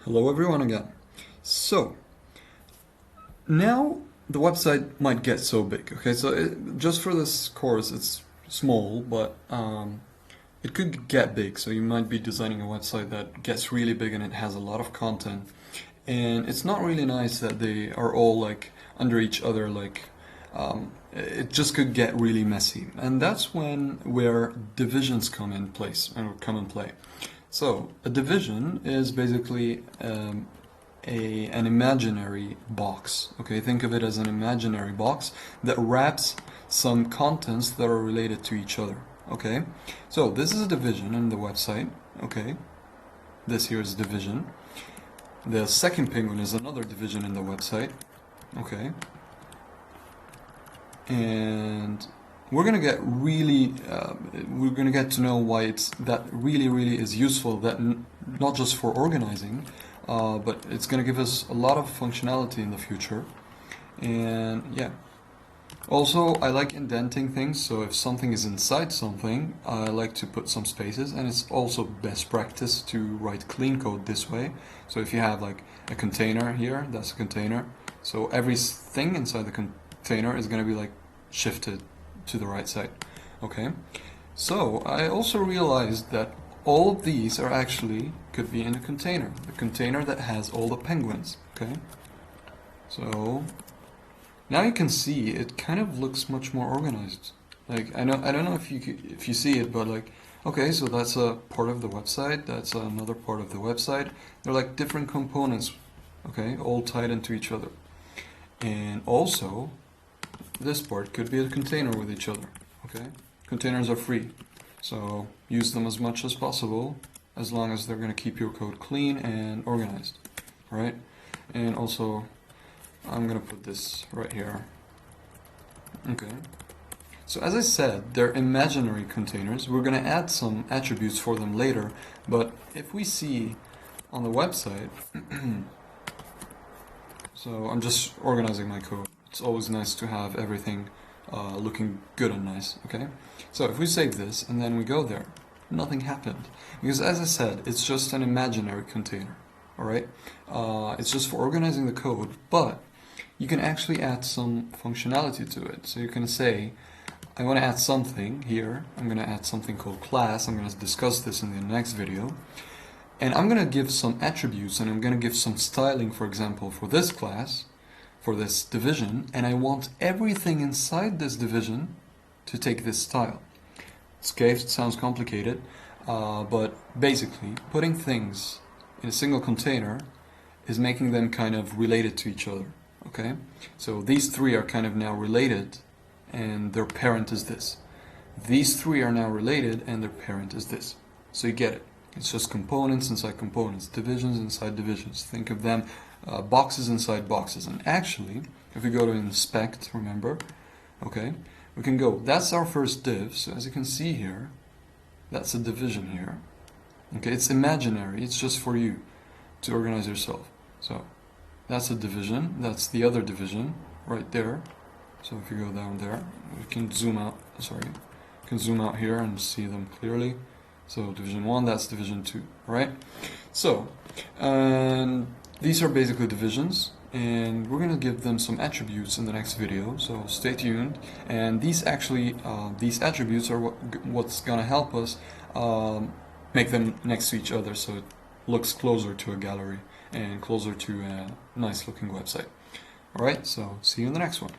Hello everyone again. So, now the website might get so big, okay? Just for this course, it's small, but it could get big. So you might be designing a website that gets really big and it has a lot of content. And it's not really nice that they are all like under each other, it just could get really messy. And that's where divisions come in place and come in play. So a division is basically an imaginary box. Okay, think of it as an imaginary box that wraps some contents that are related to each other. Okay, so this is a division in the website. Okay, this here is division. The second penguin is another division in the website. Okay, and we're gonna get to know why that really is useful. That not just for organizing, but it's gonna give us a lot of functionality in the future. And yeah, also I like indenting things. So if something is inside something, I like to put some spaces, and it's also best practice to write clean code this way. So if you have like a container here, that's a container. So everything inside the container is gonna be like shifted to the right side. Okay, so I also realized that all of these are actually could be in a container, the container that has all the penguins. Okay, so now you can see it kind of looks much more organized. Like I don't know if you see it, but like, okay, so that's a part of the website, that's another part of the website. They're like different components, okay, all tied into each other. And also this part could be a container with each other. Okay, containers are free, so use them as much as possible, as long as they're going to keep your code clean and organized. Right? And also I'm going to put this right here. Okay, so as I said, they're imaginary containers. We're going to add some attributes for them later, but if we see on the website so I'm just organizing my code. It's always nice to have everything looking good and nice, okay? So if we save this and then we go there, nothing happened. Because as I said, it's just an imaginary container, alright? It's just for organizing the code, but you can actually add some functionality to it. So you can say, I want to add something here. I'm going to add something called class. I'm going to discuss this in the next video. And I'm going to give some attributes and I'm going to give some styling, for example, for this class, for this division, and I want everything inside this division to take this style. Okay, it sounds complicated, but basically putting things in a single container is making them kind of related to each other. Okay, so these three are kind of now related and their parent is this. These three are now related and their parent is this. So you get it. It's just components inside components, divisions inside divisions. Think of them boxes inside boxes. And actually, if we go to inspect, remember, okay, we can go, that's our first div. So as you can see here, that's a division here. Okay, it's imaginary. It's just for you to organize yourself. So that's a division. That's the other division right there. So if you go down there, we can zoom out. Sorry, you can zoom out here and see them clearly. So division 1, that's division 2, right? So, and these are basically divisions, and we're going to give them some attributes in the next video, so stay tuned. And these actually, these attributes are what's going to help us make them next to each other, so it looks closer to a gallery and closer to a nice looking website. Alright, so see you in the next one.